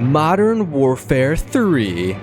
Modern Warfare 3.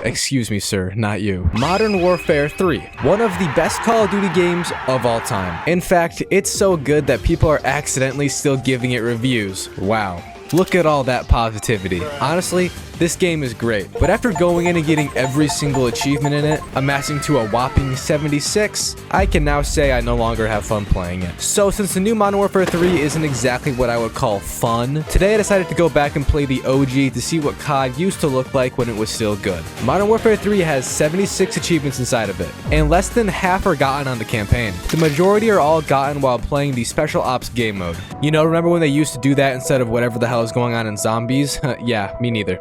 Excuse me, sir, not you. Modern Warfare 3, one of the best Call of Duty games of all time. In fact, it's so good that people are accidentally still giving it reviews. Wow. Look at all that positivity. Honestly, this game is great, but after going in and getting every single achievement in it, amassing to a whopping 76, I can now say I no longer have fun playing it. So since the new Modern Warfare 3 isn't exactly what I would call fun, today I decided to go back and play the OG to see what COD used to look like when it was still good. Modern Warfare 3 has 76 achievements inside of it, and less than half are gotten on the campaign. The majority are all gotten while playing the Special Ops game mode. You know, remember when they used to do that instead of whatever the hell is going on in Zombies? Yeah, me neither.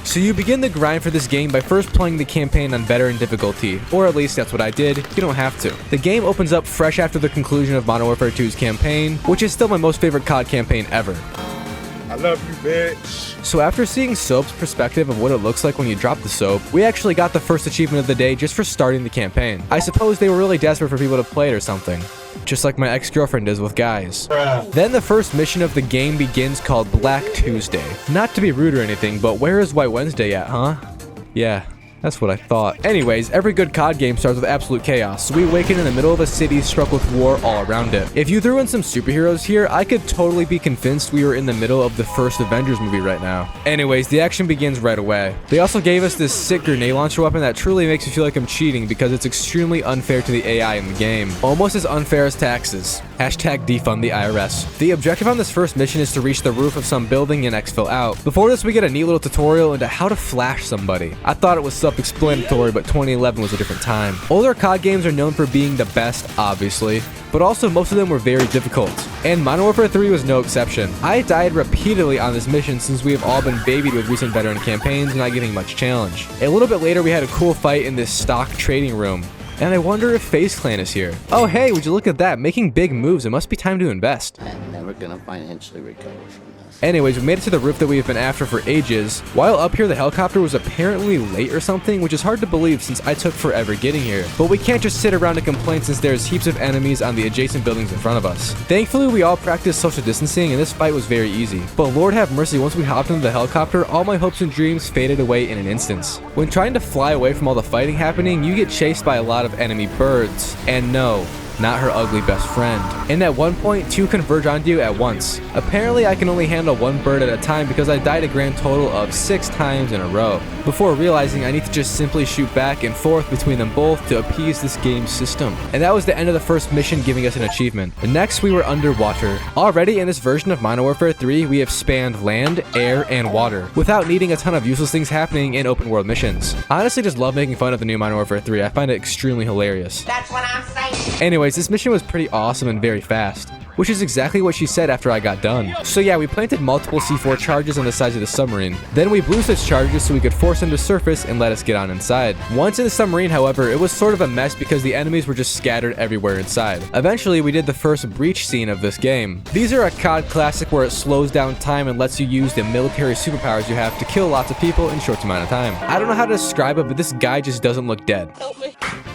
So you begin the grind for this game by first playing the campaign on veteran difficulty, or at least that's what I did. You don't have to. The game opens up fresh after the conclusion of Modern Warfare 2's campaign, which is still my most favorite COD campaign ever. I love you, bitch. So after seeing Soap's perspective of what it looks like when you drop the soap, we actually got the first achievement of the day just for starting the campaign. I suppose they were really desperate for people to play it or something. Just like my ex-girlfriend is with guys. Then the first mission of the game begins called Black Tuesday. Not to be rude or anything, but where is White Wednesday at, huh? Yeah. That's what I thought. Anyways, every good COD game starts with absolute chaos, so we awaken in the middle of a city struck with war all around it. If you threw in some superheroes here, I could totally be convinced we were in the middle of the first Avengers movie right now. Anyways, the action begins right away. They also gave us this sick grenade launcher weapon that truly makes me feel like I'm cheating because it's extremely unfair to the AI in the game. Almost as unfair as taxes. Hashtag defund the IRS. The objective on this first mission is to reach the roof of some building and exfil out. Before this, we get a neat little tutorial into how to flash somebody. I thought it was self-explanatory, but 2011 was a different time. Older COD games are known for being the best, obviously, but also most of them were very difficult, and Modern Warfare 3 was no exception. I died repeatedly on this mission since we have all been babied with recent veteran campaigns not giving much challenge. A little bit later, we had a cool fight in this stock trading room. And I wonder if FaZe Clan is here. Oh hey, would you look at that, making big moves. It must be time to invest. I'm never gonna financially recover from this. Anyways, we made it to the roof that we have been after for ages. While up here, the helicopter was apparently late or something, which is hard to believe since I took forever getting here. But we can't just sit around and complain since there's heaps of enemies on the adjacent buildings in front of us. Thankfully, we all practiced social distancing and this fight was very easy. But Lord have mercy, once we hopped into the helicopter, all my hopes and dreams faded away in an instant. When trying to fly away from all the fighting happening, you get chased by a lot of enemy birds. And no, not her ugly best friend. And at one point, two converge onto you at once. Apparently, I can only handle one bird at a time because I died a grand total of 6 times in a row, before realizing I need to just simply shoot back and forth between them both to appease this game's system. And that was the end of the first mission, giving us an achievement. Next, we were underwater. Already in this version of Modern Warfare 3, we have spanned land, air, and water, without needing a ton of useless things happening in open world missions. I honestly just love making fun of the new Modern Warfare 3. I find it extremely hilarious. That's what I'm saying. Anyways, this mission was pretty awesome and very fast, which is exactly what she said after I got done. So yeah, we planted multiple C4 charges on the sides of the submarine. Then we blew such charges so we could force them to surface and let us get on inside. Once in the submarine, however, it was sort of a mess because the enemies were just scattered everywhere inside. Eventually, we did the first breach scene of this game. These are a COD classic where it slows down time and lets you use the military superpowers you have to kill lots of people in a short amount of time. I don't know how to describe it, but this guy just doesn't look dead.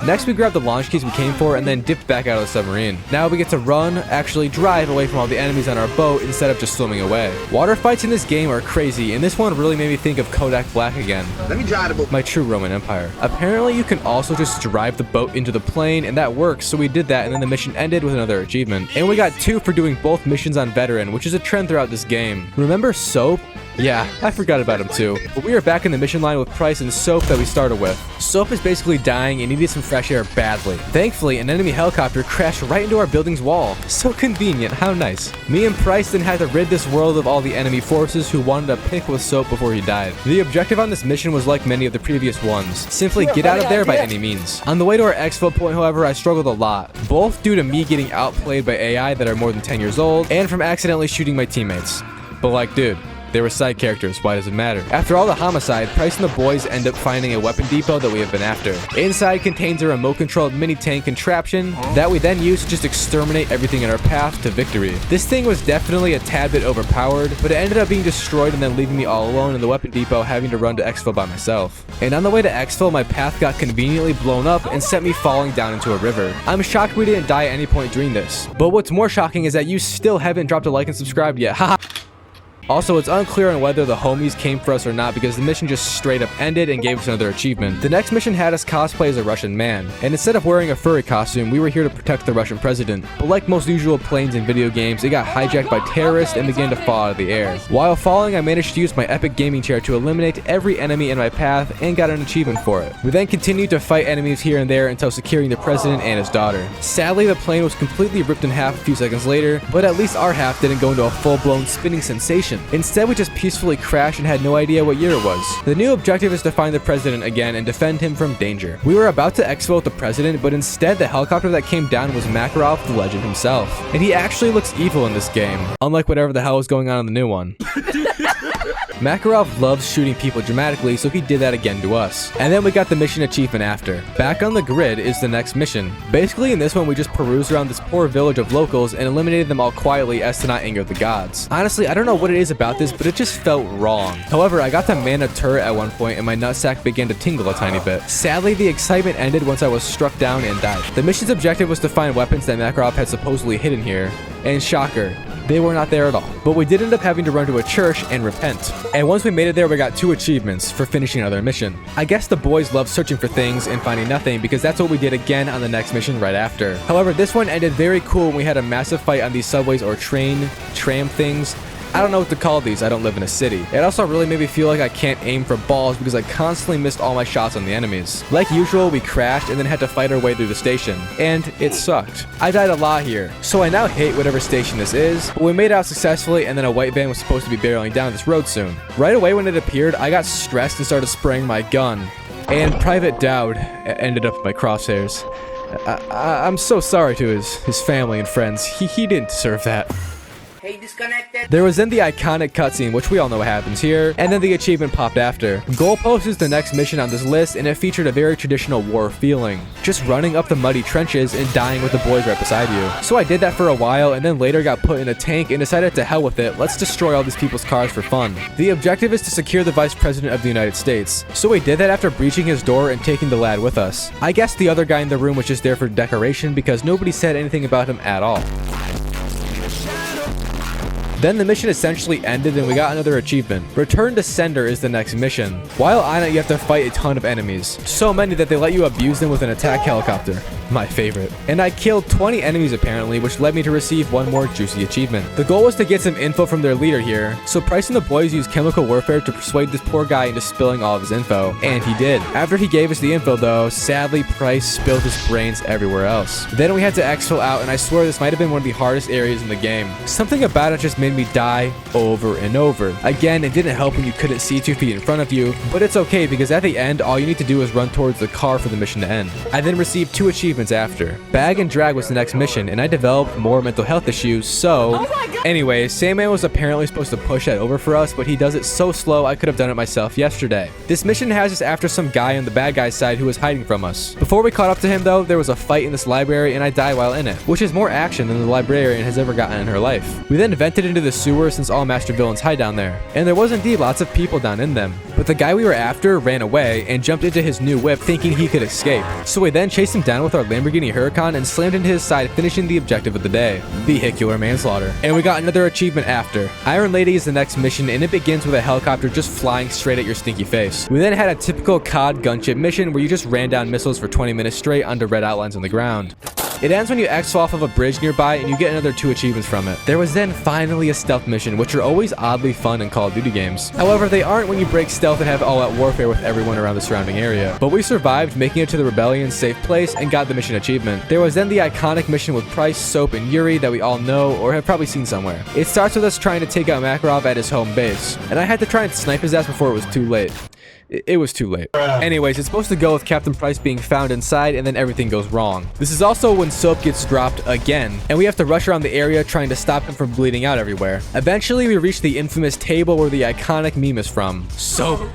Next, we grabbed the launch keys we came for and then dipped back out of the submarine. Now we get to run, actually drive away from all the enemies on our boat instead of just swimming away. Water fights in this game are crazy, and this one really made me think of Kodak Black again. Let me drive the boat. My true Roman Empire. Apparently, you can also just drive the boat into the plane, and that works, so we did that, and then the mission ended with another achievement. And we got 2 for doing both missions on veteran, which is a trend throughout this game. Remember Soap? Yeah, I forgot about him too. But we are back in the mission line with Price and Soap that we started with. Soap is basically dying and needed some fresh air badly. Thankfully, an enemy helicopter crashed right into our building's wall. So convenient, how nice. Me and Price then had to rid this world of all the enemy forces who wanted to pick with Soap before he died. The objective on this mission was like many of the previous ones. Simply get out of there by any means. On the way to our exfil point, however, I struggled a lot. Both due to me getting outplayed by AI that are more than 10 years old, and from accidentally shooting my teammates. But like, dude, they were side characters, why does it matter? After all the homicide, Price and the boys end up finding a weapon depot that we have been after. Inside contains a remote-controlled mini-tank contraption that we then use to just exterminate everything in our path to victory. This thing was definitely a tad bit overpowered, but it ended up being destroyed and then leaving me all alone in the weapon depot having to run to exfil by myself. And on the way to exfil, my path got conveniently blown up and sent me falling down into a river. I'm shocked we didn't die at any point during this. But what's more shocking is that you still haven't dropped a like and subscribed yet. Haha. Also, it's unclear on whether the homies came for us or not because the mission just straight up ended and gave us another achievement. The next mission had us cosplay as a Russian man, and instead of wearing a furry costume, we were here to protect the Russian president. But like most usual planes in video games, it got hijacked by terrorists and began to fall out of the air. While falling, I managed to use my epic gaming chair to eliminate every enemy in my path and got an achievement for it. We then continued to fight enemies here and there until securing the president and his daughter. Sadly, the plane was completely ripped in half a few seconds later, but at least our half didn't go into a full-blown spinning sensation. Instead, we just peacefully crashed and had no idea what year it was. The new objective is to find the president again and defend him from danger. We were about to exfil with the president, but instead the helicopter that came down was Makarov the legend himself. And he actually looks evil in this game, unlike whatever the hell is going on in the new one. Makarov loves shooting people dramatically, so he did that again to us. And then we got the mission achievement after. Back on the grid is the next mission. Basically in this one we just perused around this poor village of locals and eliminated them all quietly as to not anger the gods. Honestly, I don't know what it is about this, but it just felt wrong. However, I got to man a turret at one point and my nutsack began to tingle a tiny bit. Sadly, the excitement ended once I was struck down and died. The mission's objective was to find weapons that Makarov had supposedly hidden here, and shocker, they were not there at all. But we did end up having to run to a church and repent. And once we made it there, we got 2 achievements for finishing another mission. I guess the boys love searching for things and finding nothing because that's what we did again on the next mission right after. However, this one ended very cool when we had a massive fight on these subways or tram things. I don't know what to call these, I don't live in a city. It also really made me feel like I can't aim for balls because I constantly missed all my shots on the enemies. Like usual, we crashed and then had to fight our way through the station. And it sucked. I died a lot here, so I now hate whatever station this is, but we made it out successfully and then a white van was supposed to be barreling down this road soon. Right away when it appeared, I got stressed and started spraying my gun. And Private Dowd ended up in my crosshairs. I'm so sorry to his family and friends. He didn't deserve that. Hey, disconnected. There was then the iconic cutscene, which we all know what happens here, and then the achievement popped after. Goalpost is the next mission on this list, and it featured a very traditional war feeling. Just running up the muddy trenches and dying with the boys right beside you. So I did that for a while, and then later got put in a tank and decided to hell with it, let's destroy all these people's cars for fun. The objective is to secure the Vice President of the United States. So we did that after breaching his door and taking the lad with us. I guess the other guy in the room was just there for decoration because nobody said anything about him at all. Then the mission essentially ended and we got another achievement. Return to Sender is the next mission. While on it, you have to fight a ton of enemies. So many that they let you abuse them with an attack helicopter. My favorite. And I killed 20 enemies apparently, which led me to receive one more juicy achievement. The goal was to get some info from their leader here, so Price and the boys used chemical warfare to persuade this poor guy into spilling all of his info. And he did. After he gave us the info though, sadly Price spilled his brains everywhere else. Then we had to exfil out, and I swear this might have been one of the hardest areas in the game. Something about it just made me die over and over. Again, it didn't help when you couldn't see 2 feet in front of you, but it's okay because at the end, all you need to do is run towards the car for the mission to end. I then received 2 achievements after. Bag and Drag was the next mission, and I developed more mental health issues, so... Anyway, Sandman was apparently supposed to push that over for us, but he does it so slow I could have done it myself yesterday. This mission has us after some guy on the bad guy's side who was hiding from us. Before we caught up to him though, there was a fight in this library and I died while in it, which is more action than the librarian has ever gotten in her life. We then vented into the sewer since all master villains hide down there, and there was indeed lots of people down in them. But the guy we were after ran away and jumped into his new whip thinking he could escape. So we then chased him down with our Lamborghini Huracan and slammed into his side, finishing the objective of the day, vehicular manslaughter. And we got another achievement after. Iron Lady is the next mission, and it begins with a helicopter just flying straight at your stinky face. We then had a typical COD gunship mission where you just ran down missiles for 20 minutes straight onto red outlines on the ground. It ends when you exfil off of a bridge nearby and you get another 2 achievements from it. There was then finally a stealth mission, which are always oddly fun in Call of Duty games. However, they aren't when you break stealth and have all-out warfare with everyone around the surrounding area. But we survived, making it to the Rebellion's safe place and got the mission achievement. There was then the iconic mission with Price, Soap, and Yuri that we all know or have probably seen somewhere. It starts with us trying to take out Makarov at his home base, and I had to try and snipe his ass before it was too late. It was too late. Anyways, it's supposed to go with Captain Price being found inside and then everything goes wrong. This is also when Soap gets dropped again, and we have to rush around the area trying to stop him from bleeding out everywhere. Eventually, we reach the infamous table where the iconic meme is from. Soap.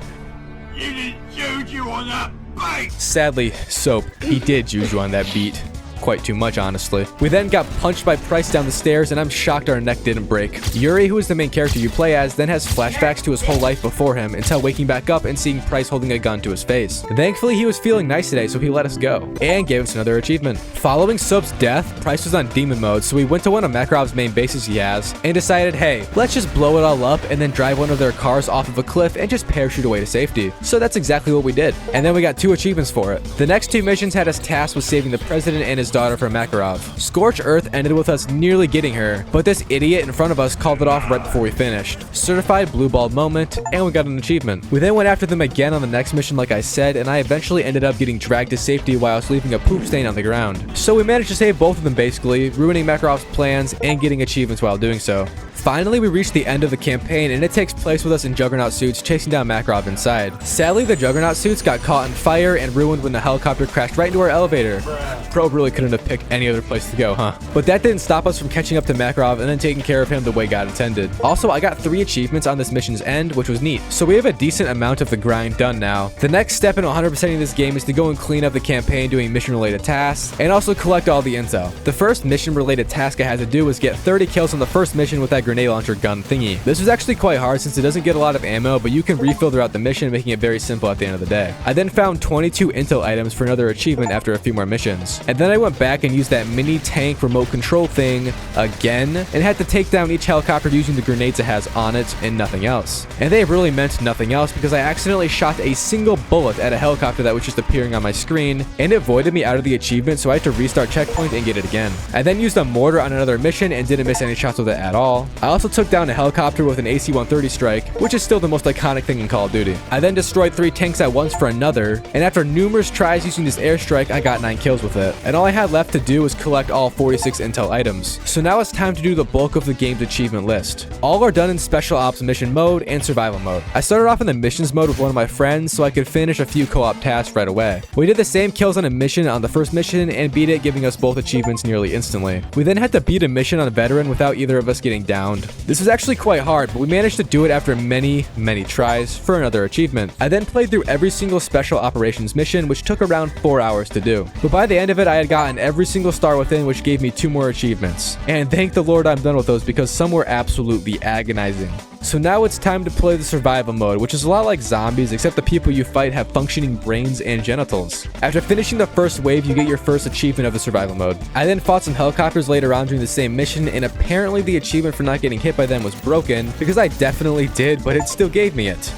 You did juju on that bait. Sadly, Soap, he did juju on that beat. quite too much, honestly. We then got punched by Price down the stairs, and I'm shocked our neck didn't break. Yuri, who is the main character you play as, then has flashbacks to his whole life before him until waking back up and seeing Price holding a gun to his face. Thankfully, he was feeling nice today, so he let us go and gave us another achievement. Following Soap's death, Price was on demon mode, so we went to one of Makarov's main bases he has and decided, hey, let's just blow it all up and then drive one of their cars off of a cliff and just parachute away to safety. So that's exactly what we did. And then we got 2 achievements for it. The next 2 missions had us tasked with saving the president and his daughter from Makarov. Scorched Earth ended with us nearly getting her, but this idiot in front of us called it off right before we finished. Certified blue ball moment, and we got an achievement. We then went after them again on the next mission like I said, and I eventually ended up getting dragged to safety whilst leaving a poop stain on the ground. So we managed to save both of them basically, ruining Makarov's plans and getting achievements while doing so. Finally, we reached the end of the campaign, and it takes place with us in Juggernaut suits chasing down Makarov inside. Sadly, the Juggernaut suits got caught in fire and ruined when the helicopter crashed right into our elevator. Pro really couldn't have picked any other place to go, huh? But that didn't stop us from catching up to Makarov and then taking care of him the way God intended. Also, I got 3 achievements on this mission's end, which was neat. So we have a decent amount of the grind done now. The next step in 100%ing this game is to go and clean up the campaign doing mission-related tasks, and also collect all the intel. The first mission-related task I had to do was get 30 kills on the first mission with that grenade launcher gun thingy. This was actually quite hard since it doesn't get a lot of ammo, but you can refill throughout the mission, making it very simple at the end of the day. I then found 22 intel items for another achievement after a few more missions. And then I went back and used that mini tank remote control thing again, and had to take down each helicopter using the grenades it has on it and nothing else. And they really meant nothing else because I accidentally shot a single bullet at a helicopter that was just appearing on my screen, and it voided me out of the achievement, so I had to restart checkpoint and get it again. I then used a mortar on another mission and didn't miss any shots with it at all. I also took down a helicopter with an AC-130 strike, which is still the most iconic thing in Call of Duty. I then destroyed 3 tanks at once for another, and after numerous tries using this airstrike, I got 9 kills with it. And all I had left to do was collect all 46 intel items. So now it's time to do the bulk of the game's achievement list. All are done in Special Ops mission mode and survival mode. I started off in the missions mode with one of my friends so I could finish a few co-op tasks right away. We did the same kills on a mission on the first mission and beat it, giving us both achievements nearly instantly. We then had to beat a mission on a veteran without either of us getting downed. This was actually quite hard, but we managed to do it after many tries for another achievement. I then played through every single special operations mission, which took around 4 hours to do. But by the end of it, I had gotten every single star within, which gave me 2 more achievements. And thank the Lord I'm done with those because some were absolutely agonizing. So now it's time to play the survival mode, which is a lot like zombies, except the people you fight have functioning brains and genitals. After finishing the first wave, you get your first achievement of the survival mode. I then fought some helicopters later on during the same mission, and apparently the achievement for not getting hit by them was broken, because I definitely did, but it still gave me it.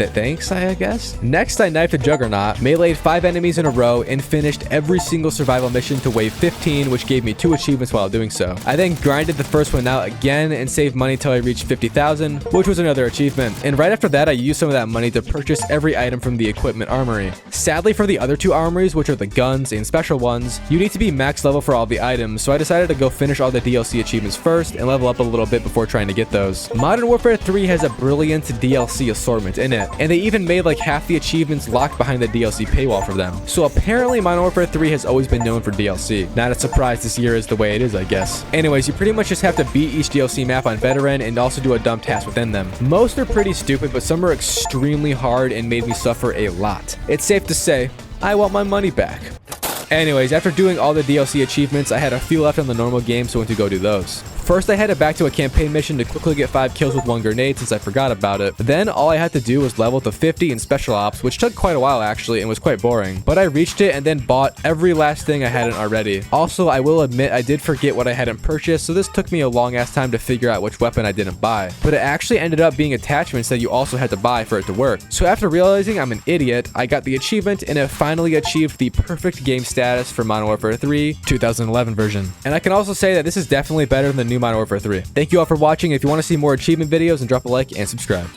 Thanks, I guess. Next, I knifed a Juggernaut, meleeed 5 enemies in a row, and finished every single survival mission to wave 15, which gave me 2 achievements while doing so. I then grinded the first one out again and saved money till I reached 50,000, which was another achievement. And right after that, I used some of that money to purchase every item from the equipment armory. Sadly, for the other 2 armories, which are the guns and special ones, you need to be max level for all the items, so I decided to go finish all the DLC achievements first and level up a little bit before trying to get those. Modern Warfare 3 has a brilliant DLC assortment in it, and they even made like half the achievements locked behind the DLC paywall for them. So apparently Modern Warfare 3 has always been known for DLC. Not a surprise this year is the way it is, I guess. Anyways, you pretty much just have to beat each DLC map on veteran and also do a dumb task within them. Most are pretty stupid, but some are extremely hard and made me suffer a lot. It's safe to say, I want my money back. Anyways, after doing all the DLC achievements, I had a few left on the normal game, so I went to go do those. First, I headed back to a campaign mission to quickly get 5 kills with 1 grenade since I forgot about it. Then, all I had to do was level to 50 in Special Ops, which took quite a while actually and was quite boring. But I reached it and then bought every last thing I hadn't already. Also, I will admit I did forget what I hadn't purchased, so this took me a long ass time to figure out which weapon I didn't buy. But it actually ended up being attachments that you also had to buy for it to work. So after realizing I'm an idiot, I got the achievement and have finally achieved the perfect game status for Modern Warfare 3 2011 version. And I can also say that this is definitely better than the new Modern Warfare 3. Thank you all for watching. If you want to see more achievement videos, then drop a like and subscribe.